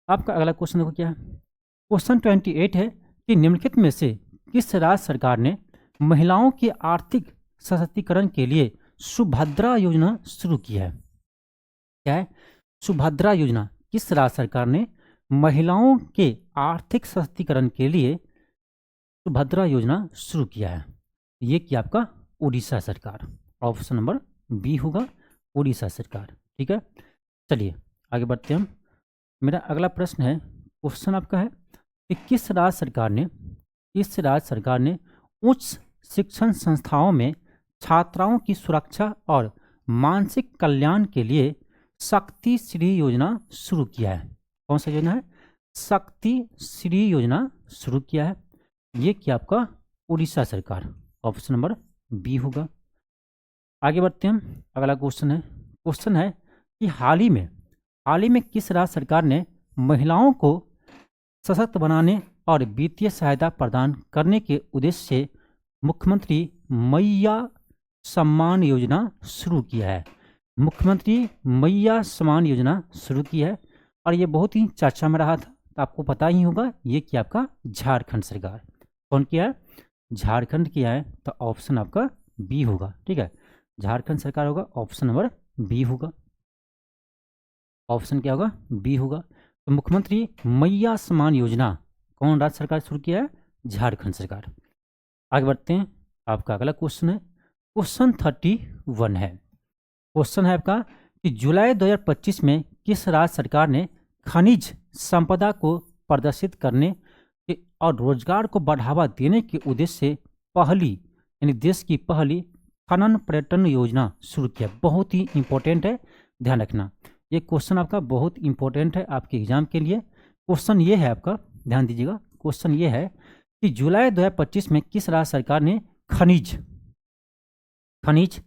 आपका अगला क्वेश्चन देखो क्या है। क्वेश्चन 28 है कि निम्नलिखित में से किस राज्य सरकार ने महिलाओं के आर्थिक सशक्तिकरण के लिए सुभद्रा योजना शुरू की है? क्या है? सुभद्रा योजना। किस राज्य सरकार ने महिलाओं के आर्थिक सशक्तिकरण के लिए सुभद्रा योजना शुरू किया है? ये किया आपका उड़ीसा सरकार। ऑप्शन नंबर बी होगा, उड़ीसा सरकार। ठीक है, चलिए आगे बढ़ते हैं हम। मेरा अगला प्रश्न है, क्वेश्चन आपका है कि किस राज्य सरकार ने उच्च शिक्षण संस्थाओं में छात्राओं की सुरक्षा और मानसिक कल्याण के लिए शक्ति श्री योजना शुरू किया है? कौन सा योजना है? शक्ति श्री योजना शुरू किया है। ये क्या आपका उड़ीसा सरकार। ऑप्शन नंबर बी होगा। आगे बढ़ते हैं हम। अगला क्वेश्चन है कि हाल ही में किस राज्य सरकार ने महिलाओं को सशक्त बनाने और वित्तीय सहायता प्रदान करने के उद्देश्य से मुख्यमंत्री मैया सम्मान योजना शुरू किया है? मुख्यमंत्री मैया सम्मान योजना शुरू की है और ये बहुत ही चर्चा में रहा था, तो आपको पता ही होगा ये क्या आपका झारखंड सरकार। कौन किया है? झारखंड किया है। तो ऑप्शन आपका बी होगा। ठीक है, झारखंड सरकार होगा, ऑप्शन नंबर बी होगा। ऑप्शन क्या होगा? बी होगा। तो मुख्यमंत्री मैया सम्मान योजना कौन राज्य सरकार शुरू किया है? झारखंड सरकार। आगे बढ़ते हैं। आपका अगला क्वेश्चन है, क्वेश्चन 31 है। क्वेश्चन है आपका कि जुलाई 2025 में किस राज्य सरकार ने खनिज संपदा को प्रदर्शित करने और रोजगार को बढ़ावा देने के उद्देश्य से पहली, यानी देश की पहली खनन पर्यटन योजना शुरू किया? बहुत ही इंपॉर्टेंट है, ध्यान रखना। ये क्वेश्चन आपका बहुत इंपॉर्टेंट है आपके एग्जाम के लिए। क्वेश्चन ये है आपका, ध्यान दीजिएगा। क्वेश्चन ये है कि जुलाई 2025 में किस राज्य सरकार ने खनिज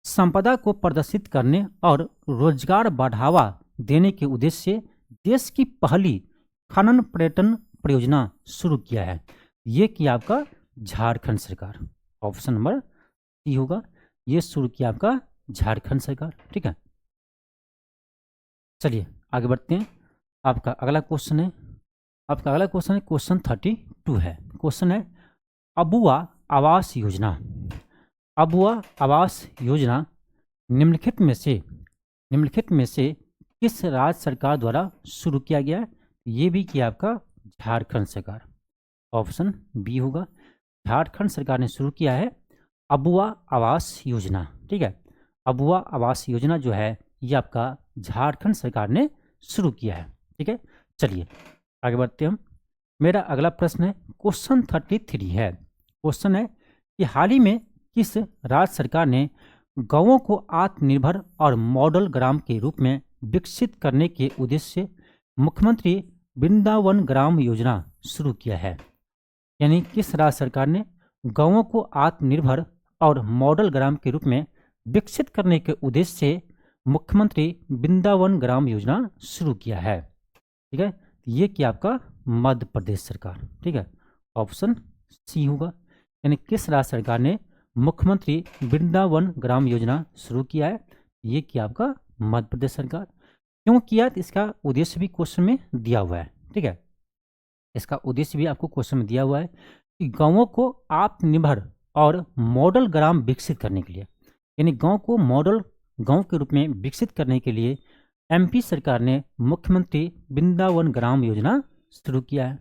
संपदा को प्रदर्शित करने और रोजगार बढ़ावा देने के उद्देश्य से देश की पहली खनन पर्यटन परियोजना शुरू किया है? ये किया आपका झारखंड सरकार। ऑप्शन नंबर सी होगा। ये शुरू किया आपका झारखंड सरकार। ठीक है, चलिए आगे बढ़ते हैं। आपका अगला क्वेश्चन है क्वेश्चन 32 है। क्वेश्चन है अबुआ आवास योजना। अबुआ आवास योजना निम्नलिखित में से किस राज्य सरकार द्वारा शुरू किया गया है? ये भी किया आपका झारखंड सरकार। ऑप्शन बी होगा। झारखंड सरकार ने शुरू किया है अबुआ आवास योजना। ठीक है, अबुआ आवास योजना जो है ये आपका झारखंड सरकार ने शुरू किया है। ठीक है, चलिए आगे बढ़ते हैं हम। मेरा अगला प्रश्न है क्वेश्चन 33 है। क्वेश्चन है कि हाल ही में किस राज्य सरकार ने गांवों को आत्मनिर्भर और मॉडल ग्राम के रूप में विकसित करने के उद्देश्य से मुख्यमंत्री वृंदावन ग्राम योजना शुरू किया है? यानी किस राज्य सरकार ने गांवों को आत्मनिर्भर और मॉडल ग्राम के रूप में विकसित करने के उद्देश्य से मुख्यमंत्री वृंदावन ग्राम योजना शुरू किया है? ठीक है, ये क्या आपका मध्य प्रदेश सरकार। ठीक है, ऑप्शन सी होगा। यानी किस राज्य सरकार ने मुख्यमंत्री वृंदावन ग्राम योजना शुरू किया है? ये क्या आपका मध्य प्रदेश सरकार। क्यों किया, तो इसका उद्देश्य भी क्वेश्चन में दिया हुआ है। ठीक है, इसका उद्देश्य भी आपको क्वेश्चन में दिया हुआ है कि गांवों को आत्मनिर्भर और मॉडल ग्राम विकसित करने के लिए, यानी गांव को मॉडल गांव के रूप में विकसित करने के लिए एमपी सरकार ने मुख्यमंत्री वृंदावन ग्राम योजना शुरू किया है।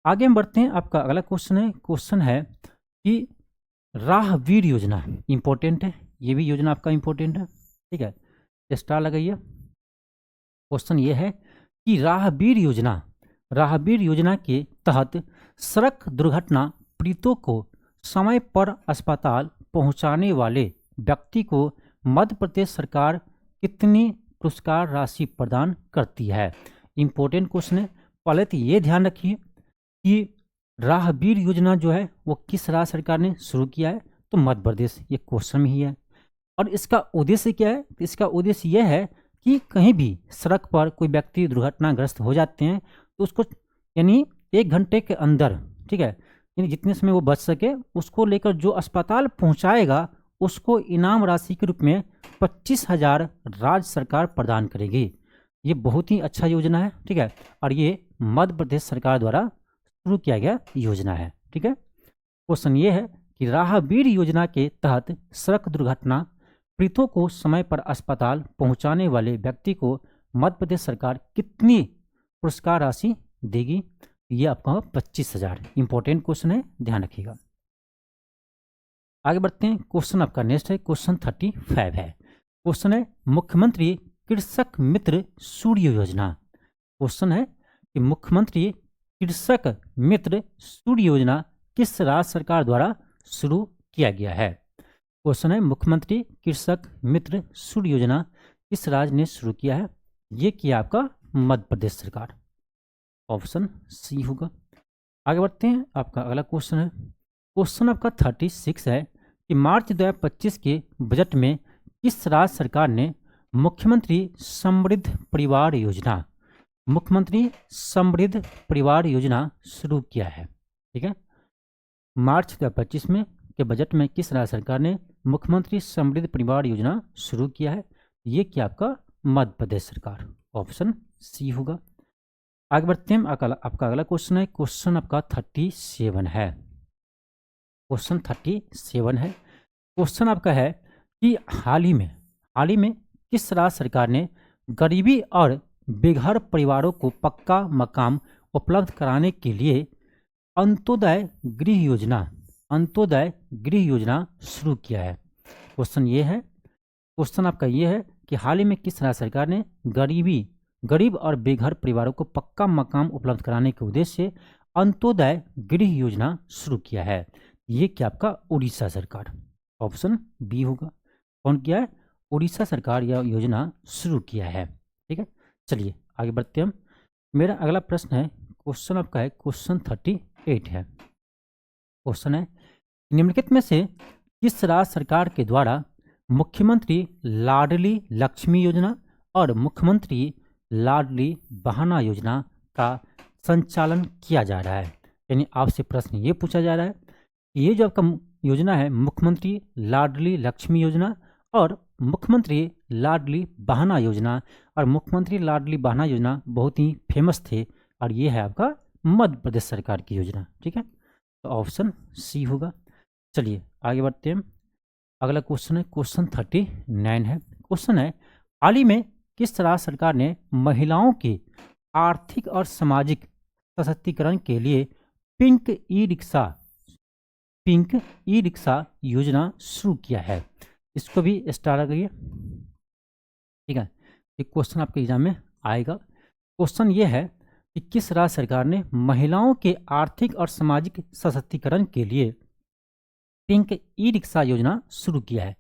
आगे हम बढ़ते हैं। आपका अगला क्वेश्चन है कि राहवीर योजना इंपॉर्टेंट है, ये भी योजना आपका इंपॉर्टेंट है। ठीक है, स्टार लगाइए। क्वेश्चन ये है कि राहवीर योजना के तहत सड़क दुर्घटना पीड़ितों को समय पर अस्पताल पहुंचाने वाले व्यक्ति को मध्य प्रदेश सरकार कितनी पुरस्कार राशि प्रदान करती है? इंपॉर्टेंट क्वेश्चन है। पहले तो ये ध्यान रखिए कि राहवीर योजना जो है वो किस राज्य सरकार ने शुरू किया है, तो मध्य प्रदेश, ये क्वेश्चन में ही है। और इसका उद्देश्य क्या है? इसका उद्देश्य यह है कि कहीं भी सड़क पर कोई व्यक्ति दुर्घटनाग्रस्त हो जाते हैं तो उसको यानी 1 घंटे के अंदर, ठीक है, यानी जितने समय वो बच सके उसको लेकर जो अस्पताल पहुंचाएगा उसको इनाम राशि के रूप में 25,000 राज्य सरकार प्रदान करेगी। ये बहुत ही अच्छा योजना है। ठीक है, और ये मध्य प्रदेश सरकार द्वारा शुरू किया गया योजना है। ठीक है, क्वेश्चन ये है कि राहवीर योजना के तहत सड़क दुर्घटना पीड़ितों को समय पर अस्पताल पहुंचाने वाले व्यक्ति को मध्य प्रदेश सरकार कितनी पुरस्कार राशि देगी? ये आपका 25,000। इंपॉर्टेंट क्वेश्चन है, ध्यान रखिएगा। आगे बढ़ते हैं। क्वेश्चन आपका नेक्स्ट है, क्वेश्चन 35 है। क्वेश्चन है मुख्यमंत्री कृषक मित्र सूर्य योजना। क्वेश्चन है कि मुख्यमंत्री कृषक मित्र सूर्य योजना किस राज्य सरकार द्वारा शुरू किया गया है? क्वेश्चन है मुख्यमंत्री कृषक मित्र सूर्य योजना किस राज्य ने शुरू किया है? ये किया आपका मध्य प्रदेश सरकार। ऑप्शन सी होगा। आगे बढ़ते हैं। आपका अगला क्वेश्चन है, क्वेश्चन आपका 36 है कि मार्च 2025 के बजट में किस राज्य सरकार ने मुख्यमंत्री समृद्ध परिवार योजना शुरू किया है? ठीक है, मार्च 2025 में के बजट में किस राज्य सरकार ने मुख्यमंत्री समृद्ध परिवार योजना शुरू किया है? ये क्या आपका मध्य प्रदेश सरकार। ऑप्शन सी होगा। आगे बढ़ते हैं। आपका अगला क्वेश्चन है, क्वेश्चन आपका 37 है। क्वेश्चन 37 है। क्वेश्चन आपका है कि हाल ही में किस राज्य सरकार ने गरीबी और बेघर परिवारों को पक्का मकान उपलब्ध कराने के लिए अंत्योदय गृह योजना शुरू किया है? क्वेश्चन ये है, क्वेश्चन आपका ये है कि हाल ही में किस राज्य सरकार ने गरीब और बेघर परिवारों को पक्का मकान उपलब्ध कराने के उद्देश्य से अंत्योदय गृह योजना शुरू किया है? ये क्या आपका उड़ीसा सरकार। ऑप्शन बी होगा। कौन किया है? उड़ीसा सरकार यह योजना शुरू किया है। ठीक है, चलिए आगे बढ़ते हैं हम। मेरा अगला प्रश्न है, क्वेश्चन आपका है क्वेश्चन 38 है। क्वेश्चन है निम्नलिखित में से किस राज्य सरकार के द्वारा मुख्यमंत्री लाडली लक्ष्मी योजना और मुख्यमंत्री लाडली बहाना योजना का संचालन किया जा रहा है? यानी आपसे प्रश्न ये पूछा जा रहा है, ये जो आपका योजना है मुख्यमंत्री लाडली लक्ष्मी योजना और मुख्यमंत्री लाडली बहाना योजना, और मुख्यमंत्री लाडली बहाना योजना बहुत ही फेमस थे और ये है आपका मध्य प्रदेश सरकार की योजना। ठीक है, तो ऑप्शन सी होगा। चलिए आगे बढ़ते हैं। अगला क्वेश्चन है क्वेश्चन 39 है। क्वेश्चन है हाल ही में किस राज्य सरकार ने महिलाओं के आर्थिक और सामाजिक सशक्तिकरण के लिए पिंक ई रिक्शा योजना शुरू किया है? इसको भी स्टार लगाइए। ठीक है, ये क्वेश्चन आपके एग्जाम में आएगा। क्वेश्चन ये है कि किस राज्य सरकार ने महिलाओं के आर्थिक और सामाजिक सशक्तिकरण के लिए पिंक ई रिक्शा योजना शुरू किया है?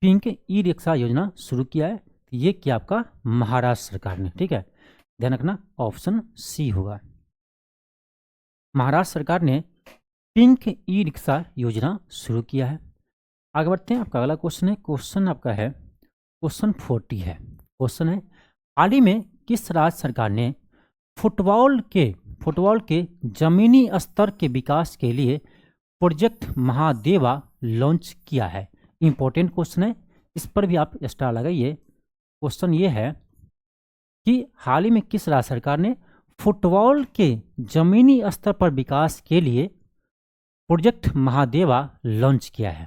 पिंक ई रिक्शा योजना शुरू किया है, तो ये क्या आपका महाराष्ट्र सरकार ने। ठीक है, ध्यान रखना ऑप्शन सी होगा। महाराष्ट्र सरकार ने पिंक ई रिक्शा योजना शुरू किया है। आगे बढ़ते हैं, आपका अगला क्वेश्चन है, क्वेश्चन आपका है क्वेश्चन 40 है। क्वेश्चन है, हाल ही में किस राज्य सरकार ने फुटबॉल के जमीनी स्तर के विकास के लिए प्रोजेक्ट महादेवा लॉन्च किया है? इंपॉर्टेंट क्वेश्चन है, इस पर भी आप स्टार लगाइए। क्वेश्चन ये है कि हाल ही में किस राज्य सरकार ने फुटबॉल के जमीनी स्तर पर विकास के लिए प्रोजेक्ट महादेवा लॉन्च किया है?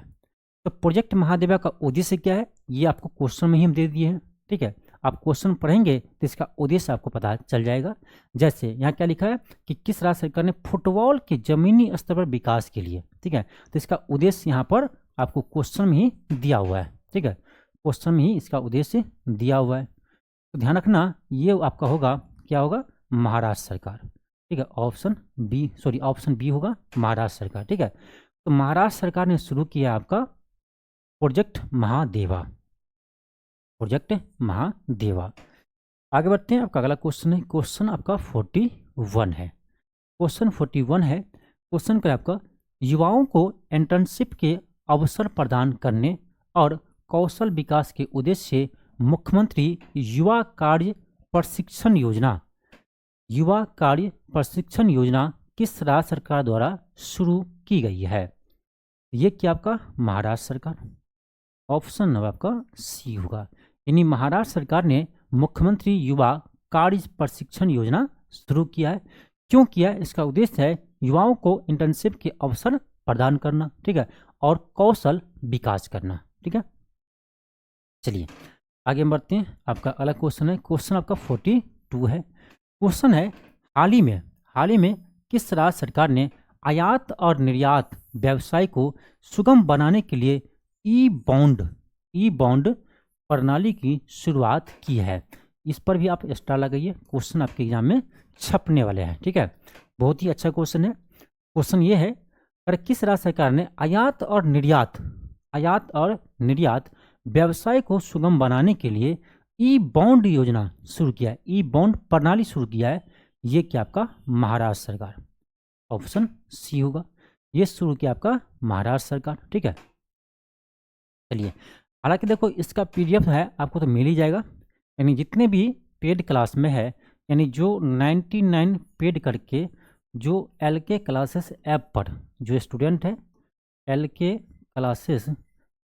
तो प्रोजेक्ट महादेवा का उद्देश्य क्या है, ये आपको क्वेश्चन में ही हम दे दिए हैं। ठीक है, आप क्वेश्चन पढ़ेंगे तो इसका उद्देश्य आपको पता चल जाएगा। जैसे यहाँ क्या लिखा है कि किस राज्य सरकार ने फुटबॉल के जमीनी स्तर पर विकास के लिए, ठीक है, तो इसका उद्देश्य यहाँ पर आपको क्वेश्चन में ही दिया हुआ है। ठीक है, क्वेश्चन में ही इसका उद्देश्य दिया हुआ है, तो ध्यान रखना ये आपका होगा, क्या होगा, महाराष्ट्र सरकार। ठीक है, ऑप्शन बी होगा महाराष्ट्र सरकार। ठीक है, तो महाराष्ट्र सरकार ने शुरू किया आपका प्रोजेक्ट महादेवा। आगे बढ़ते हैं, आपका अगला क्वेश्चन है, क्वेश्चन आपका 41 है। क्वेश्चन 41 है, क्वेश्चन का आपका युवाओं को इंटर्नशिप के अवसर प्रदान करने और कौशल विकास के उद्देश्य से मुख्यमंत्री युवा कार्य प्रशिक्षण योजना किस राज्य सरकार द्वारा शुरू की गई है? ये क्या आपका महाराष्ट्र सरकार। ऑप्शन नंबर आपका सी होगा, यानी महाराष्ट्र सरकार ने मुख्यमंत्री युवा कार्य प्रशिक्षण योजना शुरू किया है। क्यों किया है? इसका उद्देश्य है युवाओं को इंटर्नशिप के अवसर प्रदान करना, ठीक है, और कौशल विकास करना। ठीक है, चलिए आगे बढ़ते हैं, आपका अलग क्वेश्चन है, क्वेश्चन आपका 42 है। क्वेश्चन है, हाल ही में किस राज्य सरकार ने आयात और निर्यात व्यवसाय को सुगम बनाने के लिए ई बॉन्ड प्रणाली की शुरुआत की है? इस पर भी आप स्टार लगाइए, क्वेश्चन आपके एग्जाम में छपने वाले हैं। ठीक है, बहुत ही अच्छा क्वेश्चन है। क्वेश्चन ये है, अगर किस राज्य सरकार ने आयात और निर्यात व्यवसाय को सुगम बनाने के लिए ई बॉन्ड योजना शुरू किया है, ई बॉन्ड प्रणाली शुरू किया है? ये क्या आपका महाराष्ट्र सरकार। ऑप्शन सी होगा, ये शुरू किया आपका महाराष्ट्र सरकार। ठीक है, चलिए, हालांकि देखो इसका पीडीएफ है आपको तो मिल ही जाएगा, यानी जितने भी पेड क्लास में है, यानी जो 99 पेड करके जो एलके क्लासेस ऐप पर जो स्टूडेंट है, एलके क्लासेस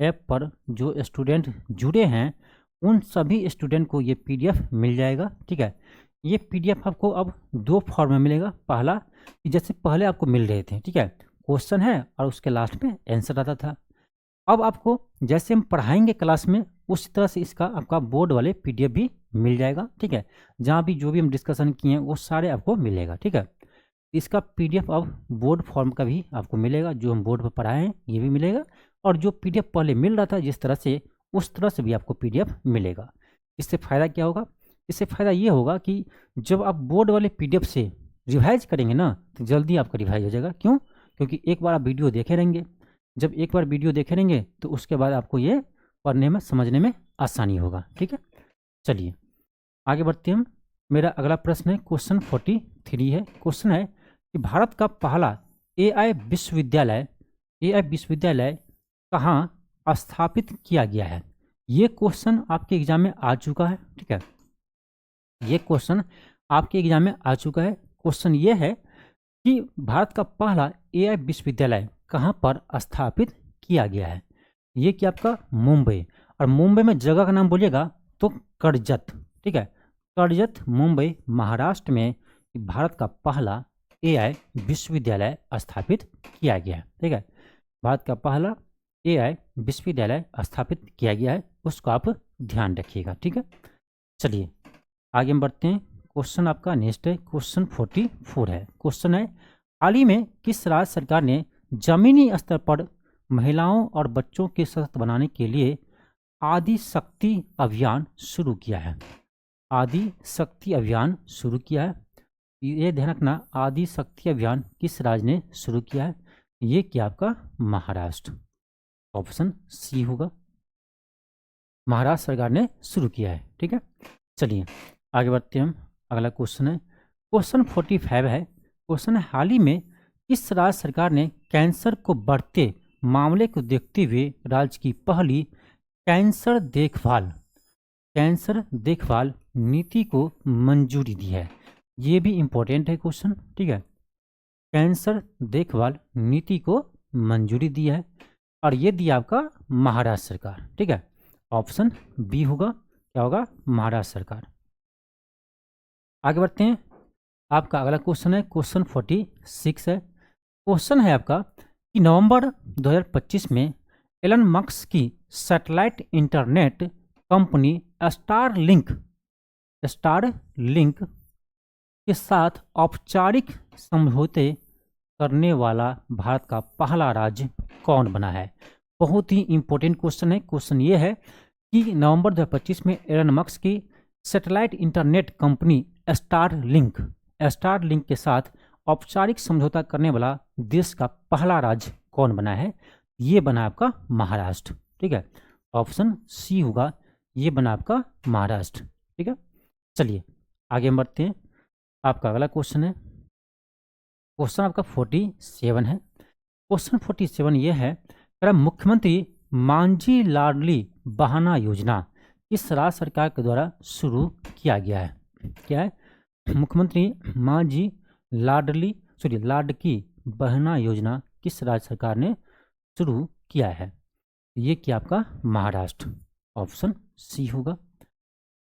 ऐप पर जो स्टूडेंट जुड़े हैं, उन सभी स्टूडेंट को ये पीडीएफ मिल जाएगा। ठीक है, ये पीडीएफ आपको अब 2 फॉर्म में मिलेगा। पहला, जैसे पहले आपको मिल रहे थे, ठीक है, क्वेश्चन है और उसके लास्ट में आंसर आता था। अब आपको जैसे हम पढ़ाएंगे क्लास में, उस तरह से इसका आपका बोर्ड वाले पीडीएफ भी मिल जाएगा। ठीक है, जहाँ भी जो भी हम डिस्कशन किए हैं वो सारे आपको मिलेगा। ठीक है, इसका पीडीएफ अब बोर्ड फॉर्म का भी आपको मिलेगा, जो हम बोर्ड पर पढ़ाए हैं ये भी मिलेगा, और जो पीडीएफ पहले मिल रहा था जिस तरह से, उस तरह से भी आपको पीडीएफ मिलेगा। इससे फ़ायदा क्या होगा? इससे फ़ायदा ये होगा कि जब आप बोर्ड वाले पीडीएफ से रिवाइज करेंगे ना, तो जल्दी आपका रिवाइज हो जाएगा। क्यों? क्योंकि एक बार आप वीडियो देखे रहेंगे, जब एक बार वीडियो देखे रहेंगे तो उसके बाद आपको ये पढ़ने में समझने में आसानी होगा। ठीक है, चलिए आगे बढ़ते हैं हम। मेरा अगला प्रश्न है, क्वेश्चन 43 है। क्वेश्चन है कि भारत का पहला एआई विश्वविद्यालय कहाँ स्थापित किया गया है? ये क्वेश्चन आपके एग्जाम में आ चुका है। ठीक है, ये क्वेश्चन आपके एग्जाम में आ चुका है। क्वेश्चन ये है कि भारत का पहला एआई विश्वविद्यालय कहाँ पर स्थापित किया गया है? ये क्या आपका मुंबई, और मुंबई में जगह का नाम बोलिएगा तो कर्जत। ठीक है, कर्जत मुंबई महाराष्ट्र में भारत का पहला एआई विश्वविद्यालय स्थापित किया गया है। ठीक है, भारत का पहला एआई विश्वविद्यालय स्थापित किया गया है, उसको आप ध्यान रखिएगा। ठीक है, चलिए आगे हम बढ़ते हैं। क्वेश्चन आपका नेक्स्ट है, क्वेश्चन 44 है। क्वेश्चन है, हाल ही में किस राज्य सरकार ने जमीनी स्तर पर महिलाओं और बच्चों के सशक्त बनाने के लिए आदि शक्ति अभियान शुरू किया है? आदि शक्ति अभियान शुरू किया है? ये ध्यान रखना, आदि शक्ति अभियान किस राज्य ने शुरू किया है? ये क्या आपका महाराष्ट्र, ऑप्शन सी होगा, महाराष्ट्र सरकार ने शुरू किया है। ठीक है, चलिए आगे बढ़ते हैं हम। अगला क्वेश्चन है, क्वेश्चन 45 है। क्वेश्चन है, हाल ही में किस राज्य सरकार ने कैंसर को बढ़ते मामले को देखते हुए राज्य की पहली कैंसर देखभाल नीति को मंजूरी दी है? ये भी इम्पोर्टेंट है क्वेश्चन। ठीक है, कैंसर देखभाल नीति को मंजूरी दी है और ये दिया आपका महाराष्ट्र सरकार। ठीक है, ऑप्शन बी होगा, क्या होगा, महाराष्ट्र सरकार। आगे बढ़ते हैं, आपका अगला क्वेश्चन है क्वेश्चन 46 है। क्वेश्चन है आपका कि नवंबर 2025 में एलन मस्क की सैटेलाइट इंटरनेट कंपनी स्टारलिंक के साथ औपचारिक समझौते करने वाला भारत का पहला राज्य कौन बना है? बहुत ही इंपॉर्टेंट क्वेश्चन है। क्वेश्चन ये है कि नवंबर 2025 में एलन मस्क की सैटेलाइट इंटरनेट कंपनी स्टारलिंक के साथ औपचारिक समझौता करने वाला देश का पहला राज्य कौन बना है? ये बना आपका महाराष्ट्र। ठीक है, ऑप्शन सी होगा, ये बना आपका महाराष्ट्र। ठीक है, चलिए आगे बढ़ते हैं। आपका अगला क्वेश्चन है, क्वेश्चन आपका 47 है। क्वेश्चन 47 ये है, मुख्यमंत्री मांझी लाडली बहाना योजना किस राज्य सरकार के द्वारा शुरू किया गया है? क्या है? मुख्यमंत्री मांझी लाडकी बहना योजना किस राज्य सरकार ने शुरू किया है? ये क्या आपका महाराष्ट्र, ऑप्शन सी होगा।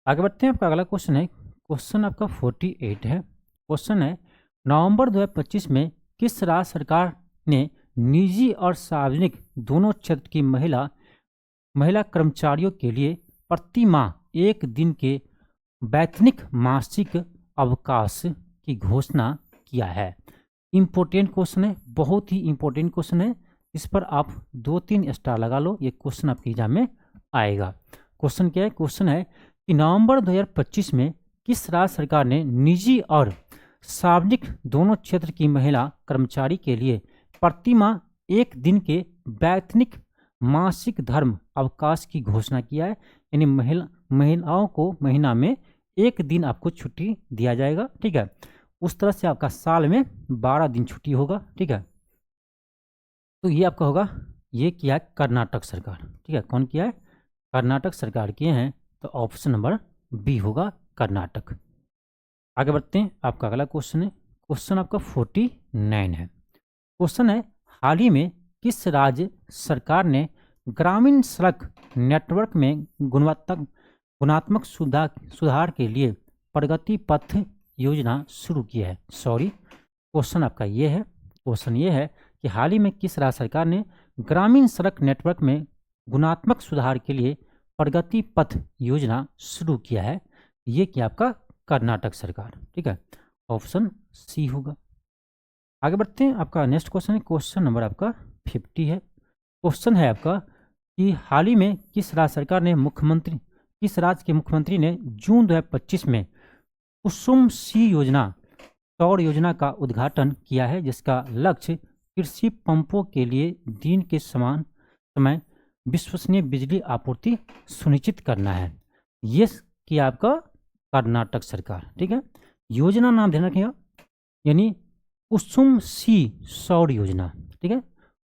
आगे बढ़ते हैं, आपका अगला क्वेश्चन है, क्वेश्चन आपका 48 है। क्वेश्चन है, नवंबर 2025 में किस राज्य सरकार ने निजी और सार्वजनिक दोनों क्षेत्र की महिला कर्मचारियों के लिए प्रति माह 1 दिन के वैतनिक मासिक अवकाश की घोषणा किया है? इम्पोर्टेंट क्वेश्चन है, बहुत ही इम्पोर्टेंट क्वेश्चन है। इस पर आप 2-3 स्टार लगा लो, ये क्वेश्चन आपके एग्जाम में आएगा। क्वेश्चन क्या है? क्वेश्चन है कि नवंबर 2025 में किस राज्य सरकार ने निजी और सार्वजनिक दोनों क्षेत्र की महिला कर्मचारी के लिए प्रति माह 1 दिन के वैतनिक मासिक धर्म अवकाश की घोषणा किया है? यानी महिलाओं को महीना में 1 दिन आपको छुट्टी दिया जाएगा। ठीक है, उस तरह से आपका साल में 12 दिन छुट्टी होगा। ठीक है, तो ये आपका होगा, ये किया है कर्नाटक सरकार। ठीक है, कौन किया है? कर्नाटक सरकार किए हैं, तो ऑप्शन नंबर बी होगा, कर्नाटक। आगे बढ़ते हैं, आपका अगला क्वेश्चन है, क्वेश्चन आपका 49 है। क्वेश्चन है, हाल ही में किस राज्य सरकार ने ग्रामीण सड़क नेटवर्क में गुणात्मक सुधार के लिए प्रगति पथ योजना शुरू की है? सॉरी, क्वेश्चन आपका ये है, क्वेश्चन ये है कि हाल ही में किस राज्य सरकार ने ग्रामीण सड़क नेटवर्क में गुणात्मक सुधार के लिए प्रगति पथ योजना शुरू किया है? ये क्या आपका कर्नाटक सरकार। ठीक है, ऑप्शन सी होगा। आगे बढ़ते हैं, आपका नेक्स्ट क्वेश्चन है, क्वेश्चन नंबर आपका 50 है। क्वेश्चन है आपका कि हाल ही में किस राज्य सरकार ने किस राज्य के मुख्यमंत्री ने जून 2025 में कुसुम सी योजना सौर योजना का उद्घाटन किया है, जिसका लक्ष्य कृषि पंपों के लिए दिन के समान समय विश्वसनीय बिजली आपूर्ति सुनिश्चित करना है? ये किया आपका कर्नाटक सरकार। ठीक है, योजना नाम ध्यान रखिएगा, यानी कुसुम सी सौर योजना। ठीक है,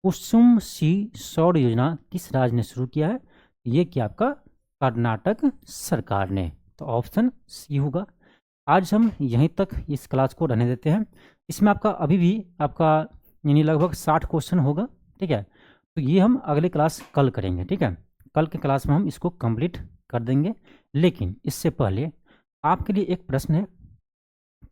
कुसुम सी सौर योजना किस राज्य ने शुरू किया है? ये क्या आपका कर्नाटक सरकार ने, तो ऑप्शन सी होगा। आज हम यहीं तक इस क्लास को रहने देते हैं। इसमें आपका अभी भी आपका यानी लगभग 60 क्वेश्चन होगा। ठीक है, तो ये हम अगले क्लास कल करेंगे। ठीक है, कल के क्लास में हम इसको कंप्लीट कर देंगे। लेकिन इससे पहले आपके लिए एक प्रश्न है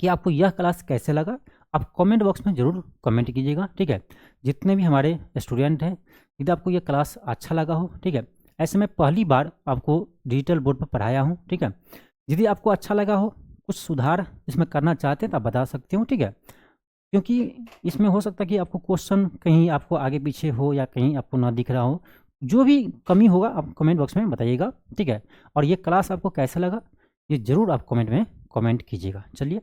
कि आपको यह क्लास कैसे लगा? आप कमेंट बॉक्स में ज़रूर कमेंट कीजिएगा। ठीक है, जितने भी हमारे स्टूडेंट हैं, यदि आपको यह क्लास अच्छा लगा हो, ठीक है, ऐसे मैं पहली बार आपको डिजिटल बोर्ड पर पढ़ाया हूँ। ठीक है, यदि आपको अच्छा लगा हो, कुछ सुधार इसमें करना चाहते हैं तो आप बता सकते हो। ठीक है, क्योंकि इसमें हो सकता है कि आपको क्वेश्चन कहीं आपको आगे पीछे हो या कहीं आपको ना दिख रहा हो, जो भी कमी होगा आप कमेंट बॉक्स में बताइएगा। ठीक है, और ये क्लास आपको कैसा लगा ये ज़रूर आप कमेंट में कमेंट कीजिएगा। चलिए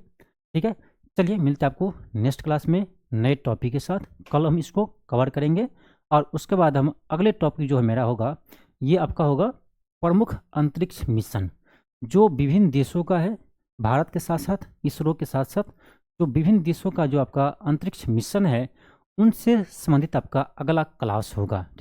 ठीक है, चलिए मिलते हैं आपको नेक्स्ट क्लास में नए टॉपिक के साथ। कल हम इसको कवर करेंगे और उसके बाद हम अगले टॉपिक जो है मेरा होगा, ये आपका होगा प्रमुख अंतरिक्ष मिशन, जो विभिन्न देशों का है, भारत के साथ साथ इसरो के साथ साथ जो विभिन्न देशों का जो आपका अंतरिक्ष मिशन है, उनसे संबंधित आपका अगला क्लास होगा। ठीक।